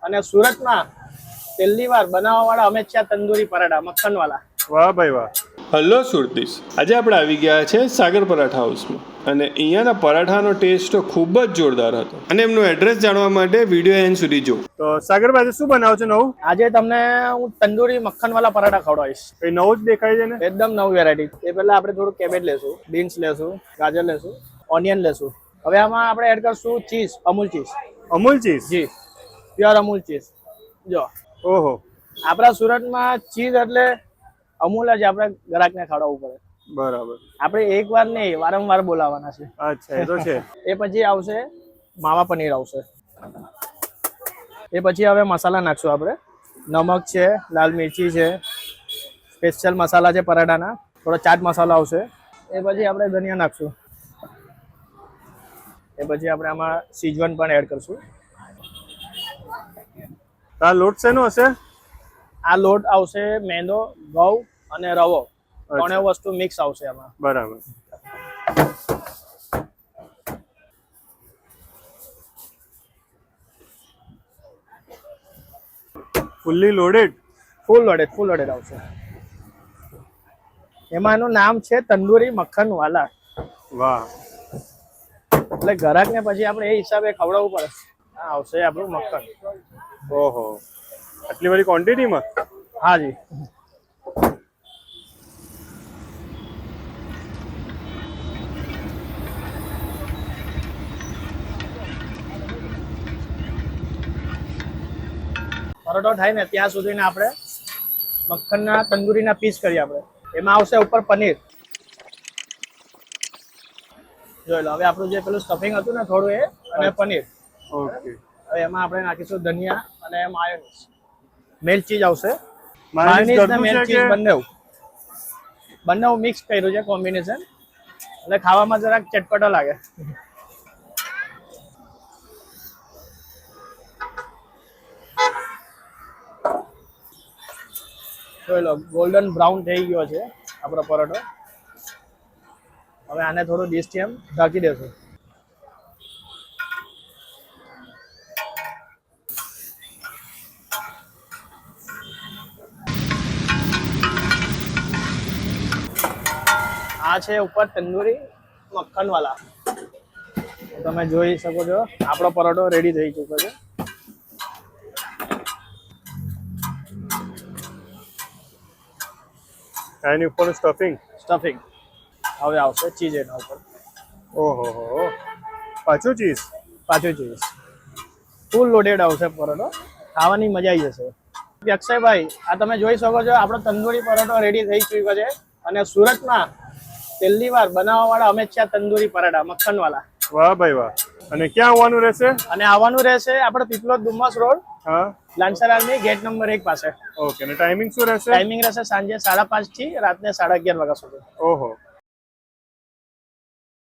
અને સુરતમાં પહેલી વાર બનાવવાવાળા અમે છે તંદૂરી પરાઠા મક્ખનવાળા. વાહ ભાઈ વાહ. હલો સુરતીસ, આજે આપણે આવી ગયા છે સાગર પરાઠા હાઉસમાં અને અહીંયાના પરાઠાનો ટેસ્ટ તો ખૂબ જ જોરદાર હતો અને એમનું એડ્રેસ જાણવા માટે વિડીયો એન્ડ સુધી જો. તો સાગરભાઈ શું બનાવો છો નવું? આજે તમને હું તંદૂરી મક્ખનવાળા પરાઠા ખવડાવીશ. કઈ નવું જ દેખાય છે ને? એકદમ નવી વેરાયટી. એ પહેલા આપણે થોડું કેબેજ લેશું, બીન્સ લેશું, ગાજર લેશું, ઓનિયન લેશું. હવે આમાં આપણે એડ કરશું cheese, Amul cheese. Amul cheese? જી, પ્યોર અમૂલ ચીઝ. જો ઓહો, આપણા સુરતમાં ચીઝ એટલે અમૂલ જ આપણે ગ્રાહકને ખવડાવવું પડે. બરાબર. આપણે એક વાર નહીં વારંવાર બોલાવવાના છે. અચ્છા, એ તો છે. એ પછી આવશે માવા પનીર આવશે. એ પછી હવે મસાલા નાખશું આપણે. નમક છે, લાલ મિરચી છે, સ્પેશિયલ મસાલા છે પરાઠાના, થોડો ચાટ મસાલો આવશે. એ પછી આપણે ધનિયા નાખશું. એ પછી આપણે આમાં સીજવન પણ એડ કરશું. આ લોટ શેનો હશે? આ લોટ આવશે મેંદો, ઘઉં અને રવો, ત્રણેય વસ્તુ મિક્સ આવશે આમાં. બરાબર. Fully loaded? ફૂલ લોડેડ આવશે. એમાં એનું નામ છે તંદૂરી મક્ખન વાલા. વાહ. એટલે ગ્રાહકને પછી આપણે એ હિસાબે ખવડાવવું પડે. આ આવશે આપણું મક્ખન. ઓહો, આટલી બધી ક્વોન્ટિટીમાં? હા જી. પરોઠો થાય ને ત્યાં સુધીને આપણે મક્ખનના તંદૂરીના પીસ કરીએ આપણે. એમાં આવશે ઉપર પનીર. જોઈ લો હવે આપણું જે પેલું સ્ટફિંગ હતું ને થોડું એ અને પનીર. ઓકે. હવે એમાં આપણે નાખીશું ધનિયા અને માયોનીઝ. મેલ્ટ ચીઝ આવશે. માયોનીઝ માયોનીઝ ને ઘરનું મેલ્ટ છે ચીઝ કે? બંને મિક્સ કર્યું છે કોમ્બિનેશન. એટલે ખાવામાં જરાક ચટપટો લાગે. જોઈ લો ગોલ્ડન બ્રાઉન થઈ ગયો છે આપણો પરોઠો. હવે આને થોડું ડીશથી એમ ઢાંકી દેશું. આ છે ઉપર તંદૂરી મક્ખન વાલા. તમે જોઈ શકો છો આપણો પરોઠો રેડી થઈ ચૂક્યો છે. એની ઉપર સ્ટફિંગ? સ્ટફિંગ હવે આવશે ચીઝ એના ઉપર. ઓહો હો, પાછું ચીઝ? પાછું ચીઝ. ફૂલ લોડેડ આવશે પરોઠો. ખાવાની મજા આવી જશે. અક્ષયભાઈ આ તમે જોઈ શકો છો આપણો તંદૂરી પરોઠો રેડી થઈ ચૂક્યો છે. અને સુરતમાં પહેલી વાર બનાવવાવાળા અમે છે તંદૂરી પરાઠા મક્ખનવાળા. વાહ ભાઈ વાહ. અને ક્યાં આવવાનું રહેશે? અને આવવાનું રહેશે આપણે પીપલોદ ડુમસ રોડ, હા, લાન્સર આર્મી ગેટ નંબર 1 પાસે. ઓકે. અને ટાઈમિંગ શું રહેશે? ટાઈમિંગ રહેશે સાંજે 5:30 થી રાતને 11:30 વાગ્યા સુધી. ઓહો,